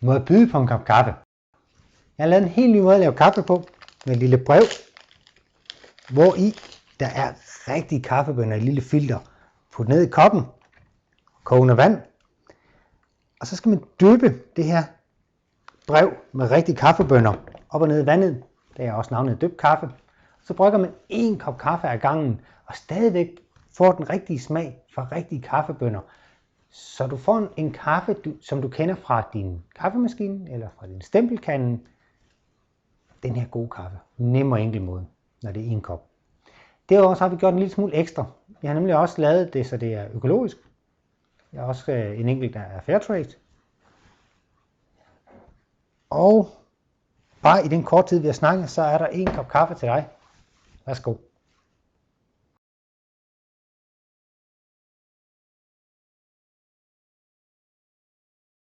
Må jeg byde på en kop kaffe? Jeg har lavet en helt ny måde at lave kaffe på, med et lille brev, hvor i der er rigtige kaffebønner i et lille filter. Put ned i koppen, kogende vand, og så skal man dyppe det her brev med rigtige kaffebønner op og ned i vandet. Det er også navnet dybt kaffe. Så brygger man 1 kop kaffe ad gangen, og stadigvæk får den rigtige smag fra rigtige kaffebønner. Så du får en kaffe, som du kender fra din kaffemaskine eller fra din stempelkande. Den her gode kaffe. Nem og enkel måde, når det er 1 kop. Derudover så har vi gjort en lille smule ekstra. Jeg har nemlig også lavet det, så det er økologisk. Jeg har også en enkelt, der er Fairtrade. Og bare i den korte tid, vi har snakket, så er der 1 kop kaffe til dig. Værsgo.